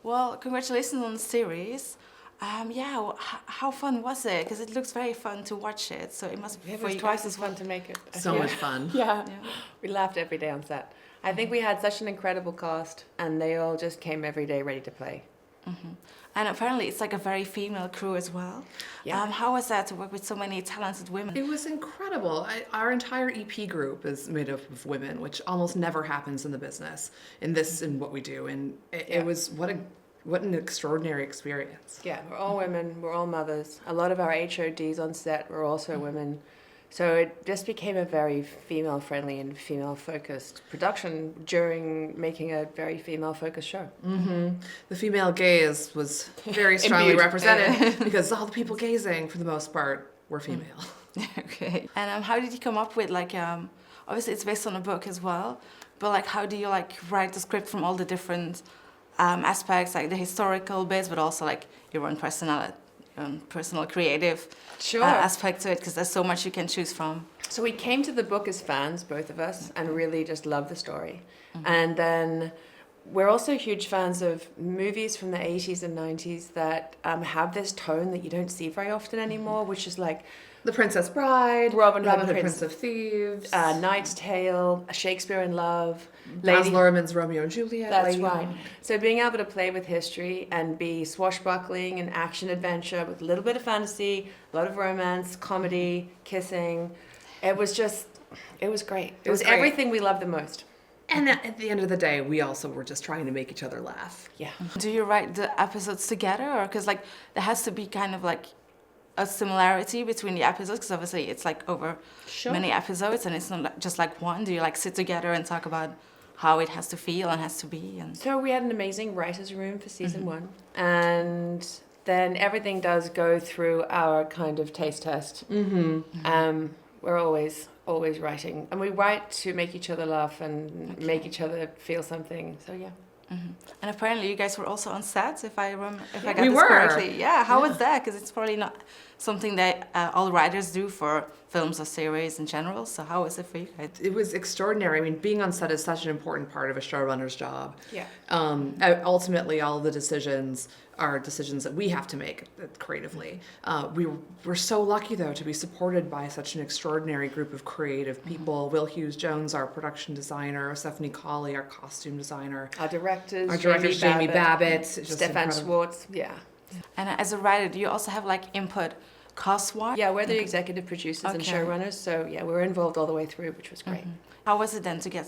Well, congratulations on the series. How fun was it? Because it looks very fun to watch it, so it must be It for was you twice guys as fun to make it. So much fun. Yeah. Yeah. We laughed every day on set. I think we had such an incredible cast, and they all just came every day ready to play. And apparently it's like a very female crew as well. Yeah. How was that to work with so many talented women? It was incredible. Our entire EP group is made up of women, which almost never happens in the business, in what we do. And it was what an extraordinary experience. Yeah, we're all women, we're all mothers. A lot of our HODs on set were also women. So it just became a very female-friendly and female-focused production during making a very female-focused show. The female gaze was very strongly represented because all the people gazing, for the most part, were female. Okay. And how did you come up with obviously it's based on a book as well, but how do you write the script from all the different aspects, like the historical bits, but also your own personal creative aspect to it, because there's so much you can choose from. So we came to the book as fans, both of us, and really just loved the story. And then we're also huge fans of movies from the 80s and 90s that have this tone that you don't see very often anymore, which is like The Princess Bride, Robin Hood, Prince of Thieves, Knight's Tale, Shakespeare in Love, Baz Luhrmann's Romeo and Juliet. That's right. So being able to play with history and be swashbuckling and action adventure with a little bit of fantasy, a lot of romance, comedy, kissing, it was great. It was great. everything we loved the most. And at the end of the day, we also were just trying to make each other laugh. Yeah. Do you write the episodes together, or because there has to be kind of a similarity between the episodes, because obviously it's over many episodes and it's not just one. Do you sit together and talk about how it has to feel and has to be? And So we had an amazing writer's room for season 1, and then everything does go through our kind of taste test. We're always writing, and we write to make each other laugh and make each other feel something. So yeah. And apparently you guys were also on set, if I got We this were. correctly. Yeah, how was that? Because it's probably not something that all writers do for films or series in general. So how was it for you guys? It was extraordinary. I mean, being on set is such an important part of a showrunner's job. Yeah. Ultimately, all the decisions are decisions that we have to make creatively. We're so lucky, though, to be supported by such an extraordinary group of creative people. Will Hughes-Jones, our production designer, Stephanie Colley, our costume designer. Our directors, Jamie Babbitt. just Stefan incredible. Schwartz. Yeah. And as a writer, do you also have input cost-wise? Yeah, we're the executive producers and Okay. showrunners, so yeah, we're involved all the way through, which was great. How was it then to get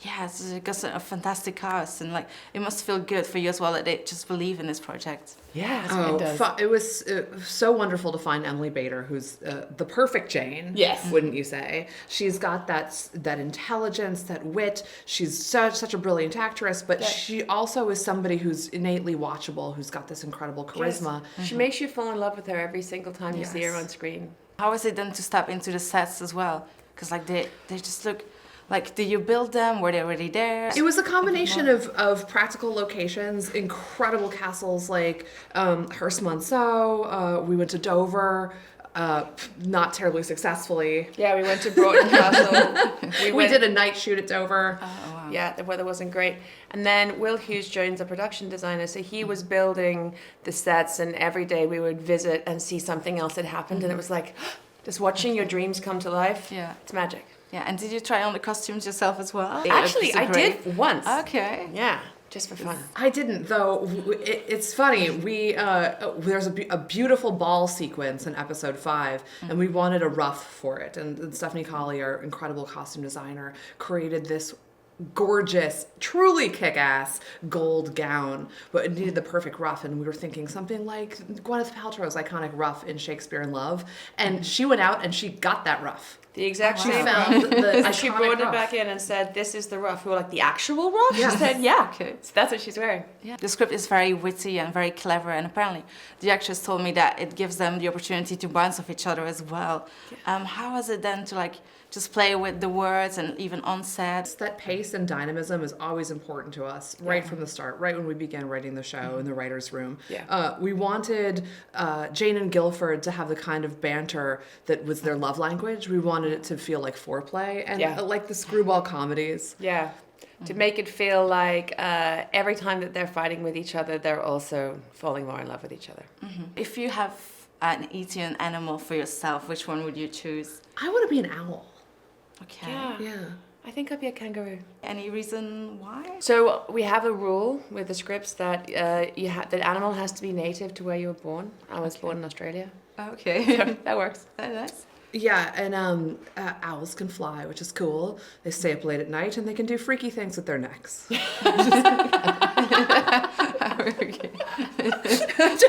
it's a fantastic cast, and it must feel good for you as well that they just believe in this project. Yeah, it does. It was so wonderful to find Emily Bader, who's the perfect Jane. Yes. Wouldn't you say? She's got that intelligence, that wit. She's such a brilliant actress, but she also is somebody who's innately watchable, who's got this incredible charisma. Yes. She makes you fall in love with her every single time you see her on screen. How was it then to step into the sets as well? Because they just look. Do you build them? Were they already there? It was a combination of practical locations, incredible castles like Hearst Monceau. We went to Dover, not terribly successfully. Yeah, we went to Broughton Castle. We did a night shoot at Dover. Oh, wow. Yeah, the weather wasn't great. And then Will Hughes-Jones, a production designer, so he was building the sets, and every day we would visit and see something else had happened, and it was like just watching your dreams come to life. Yeah. It's magic. Yeah, and did you try on the costumes yourself as well? Actually, I did once. Okay. Yeah, just for fun. I didn't, though. It's funny. There's a beautiful ball sequence in episode 5, and we wanted a ruff for it. And Stephanie Colley, our incredible costume designer, created this gorgeous, truly kick-ass gold gown, but it needed the perfect ruff, and we were thinking something like Gwyneth Paltrow's iconic ruff in Shakespeare in Love, and she went out and she got that ruff. The exact She same found the And she iconic brought it ruff. back in and said, "This is the ruff." We were like, "The actual ruff?" Yes. She said, "Yeah." Okay. So that's what she's wearing. Yeah. The script is very witty and very clever, and apparently the actress told me that it gives them the opportunity to bounce off each other as well. How is it then to just play with the words and even on set? That pace and dynamism is always important to us right from the start, right when we began writing the show in the writer's room. Yeah. We wanted Jane and Guilford to have the kind of banter that was their love language. We wanted it to feel like foreplay and like the screwball comedies. Yeah. to make it feel like every time that they're fighting with each other, they're also falling more in love with each other. If you have an eating animal for yourself, which one would you choose? I want to be an owl. Okay. Yeah. I think I'd be a kangaroo. Any reason why? So we have a rule with the scripts that the animal has to be native to where you were born. I was born in Australia. Okay. So that works. Nice. Yeah, and owls can fly, which is cool. They stay up late at night and they can do freaky things with their necks. I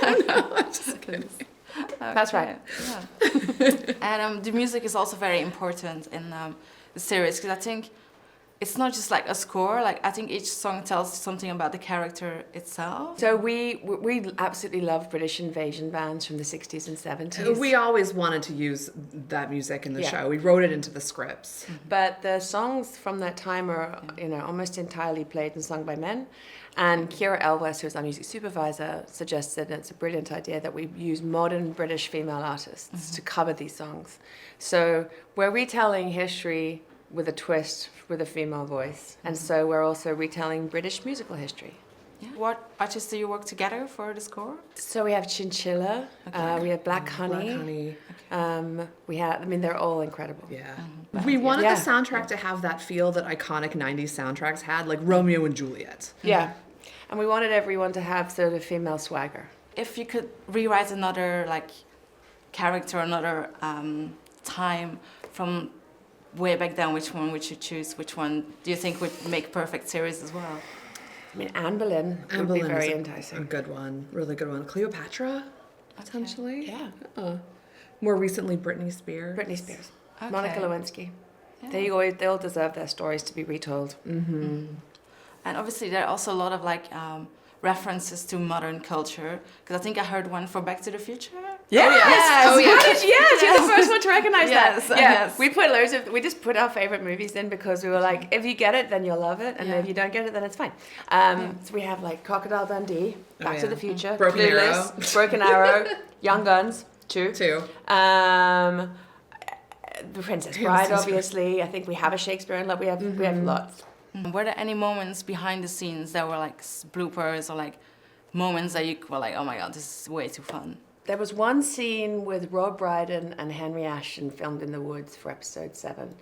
don't know. I'm just kidding. That's right. Yeah. And the music is also very important in the series, because I think it's not just like a score. Like I think each song tells something about the character itself. So we absolutely love British invasion bands from the 60s and 70s. We always wanted to use that music in the Yeah. show. We wrote it into the scripts. But the songs from that time are, almost entirely played and sung by men. And Kira Elwes, who's our music supervisor, suggested, and it's a brilliant idea, that we use modern British female artists to cover these songs. So we're retelling history with a twist with a female voice. And so we're also retelling British musical history. Yeah. What artists do you work together for the score? So we have Chinchilla, we have Black Honey. They're all incredible. Yeah. We wanted Yeah. the soundtrack to have that feel that iconic 90s soundtracks had, like Romeo and Juliet. Yeah. And we wanted everyone to have sort of female swagger. If you could rewrite another like character, another time from way back then, which one would you choose? Which one do you think would make perfect series as well? I mean, Anne Boleyn would be very enticing. A good one, really good one. Cleopatra, potentially. Yeah. More recently, Britney Spears. Britney Spears. Okay. Monica Lewinsky. Yeah. They all deserve their stories to be retold. And obviously there are also a lot of like references to modern culture, because I think I heard one for Back to the Future. Yes. Yes. Oh, yes. Yes. You're the first one to recognize Yes, that. Yeah. yes. We just put our favorite movies in because we were like, if you get it, then you'll love it, and if you don't get it, then it's fine. So we have like Crocodile Dundee, Back to the Future, Broken Clueless, Arrow. Broken Arrow, Young Guns, two. The Princess Bride, obviously. I think we have a Shakespeare in Love. We have lots. Were there any moments behind the scenes that were like bloopers or like moments that you were like, oh my god, this is way too fun? There was one scene with Rob Brydon and Henry Ashton filmed in the woods for episode 7.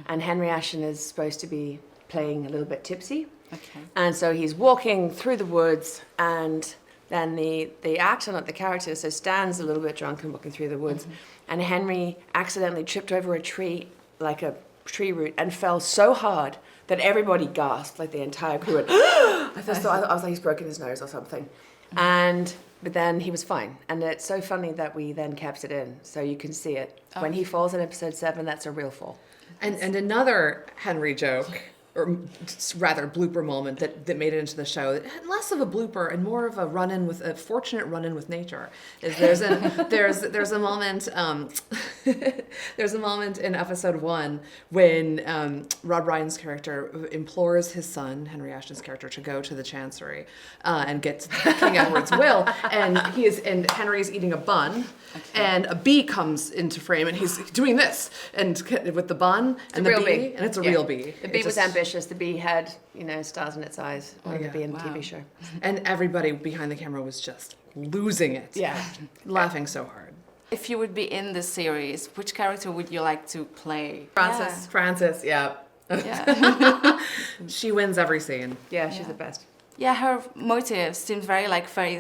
And Henry Ashton is supposed to be playing a little bit tipsy. Okay. And so he's walking through the woods, and then the actor, not the character, so Stan's a little bit drunk and walking through the woods. And Henry accidentally tripped over a tree, like a tree root, and fell so hard that everybody gasped, like the entire crew went, I was like, he's broken his nose or something. But then he was fine. And it's so funny that we then kept it in, so you can see it. When he falls in episode 7, that's a real fall. And another Henry joke, or rather blooper moment that made it into the show, that had less of a blooper and more of a fortunate run-in with nature, is there's a moment there's a moment in episode 1 when Rob Brydon's character implores his son, Henry Ashton's character, to go to the Chancery and get King Edward's will, and Henry's eating a bun, and a bee comes into frame, and he's doing this and with the bun and the bee, and it's a real bee. The bee was ambitious. The bee had, stars in its eyes. Wanted to be in the TV show. And everybody behind the camera was just losing it. Yeah. Laughing so hard. If you would be in this series, which character would you like to play? Frances, yeah. Yeah. She wins every scene. Yeah, she's the best. Yeah, her motive seems very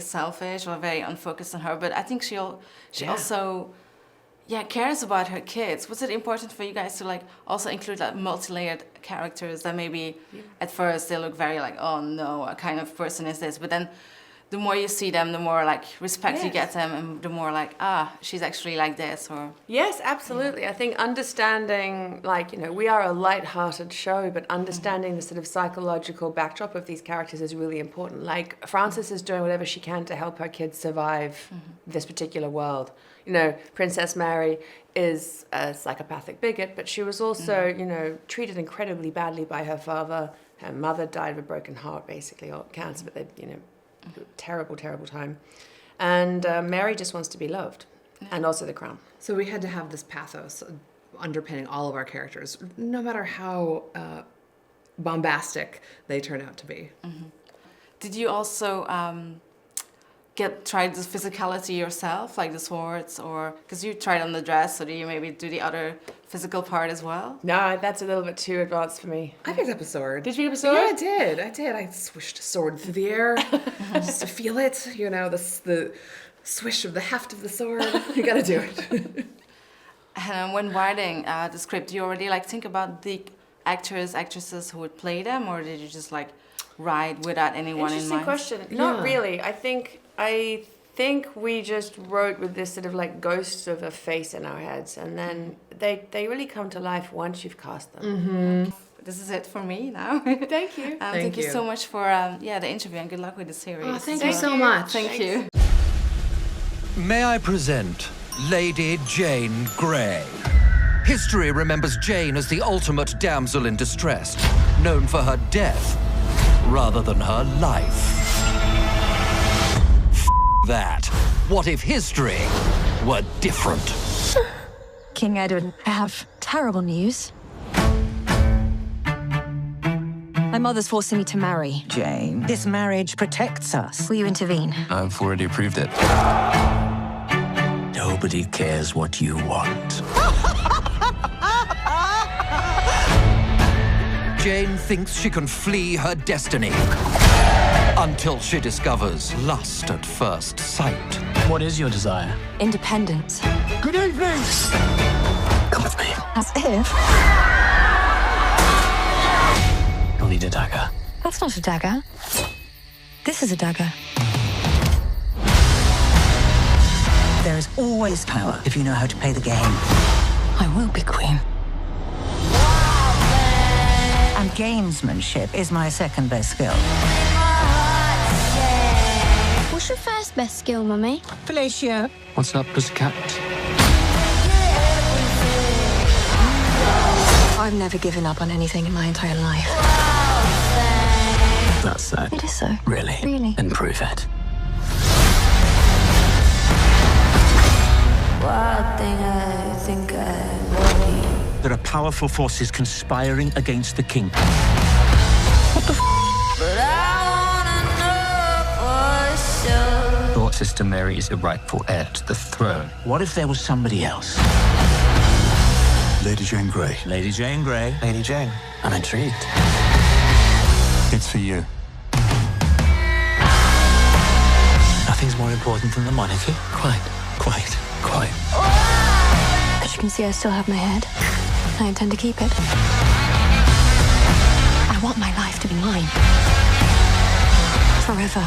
selfish or very unfocused on her, but I think she also cares about her kids. Was it important for you guys to also include multi-layered characters that maybe at first they look very oh no, what kind of person is this? But then the more you see them, the more respect you get them, and the more she's actually like this, or yes, absolutely. I think understanding we are a light-hearted show, but understanding the sort of psychological backdrop of these characters is really important. Frances is doing whatever she can to help her kids survive this particular world. Princess Mary is a psychopathic bigot, but she was also, treated incredibly badly by her father. Her mother died of a broken heart, basically, or cancer, but they, terrible, terrible time. And Mary just wants to be loved, and also the crown. So we had to have this pathos underpinning all of our characters, no matter how bombastic they turn out to be. Did you also try this physicality yourself, like the swords, or because you tried on the dress, so do you maybe do the other physical part as well? No, that's a little bit too advanced for me. I picked up a sword. Did you pick up a sword? Yeah, I did. I swished a sword through the air just to feel it. You know, the swish of the heft of the sword. You gotta do it. When writing the script, do you already like think about the actors, actresses who would play them, or did you just like write without anyone in mind? Interesting question. Not really. I think we just wrote with this sort of like ghost of a face in our heads, and then they really come to life once you've cast them. This is it for me now. Thank you. Thank you so much for the interview, and good luck with the series. Oh, thank you so much. Thank you. May I present Lady Jane Grey. History remembers Jane as the ultimate damsel in distress, known for her death rather than her life. That. What if history were different? King Edward, I have terrible news. My mother's forcing me to marry. Jane, this marriage protects us. Will you intervene? I've already approved it. Nobody cares what you want. Jane thinks she can flee her destiny until she discovers lust at first sight. What is your desire? Independence. Good evening! Come with me. As if. You'll need a dagger. That's not a dagger. This is a dagger. There is always power if you know how to play the game. I will be queen. And gamesmanship is my second best skill. What's your first best skill, Mummy? Felicia. What's up, pussycat? I've never given up on anything in my entire life. That's so. It is so. Really? Really? And prove it. There are powerful forces conspiring against the king. Your sister Mary is the rightful heir to the throne. What if there was somebody else? Lady Jane Grey. Lady Jane Grey. Lady Jane, I'm intrigued. It's for you. Nothing's more important than the monarchy. Quite. As you can see, I still have my head. I intend to keep it. I want my life to be mine. Forever.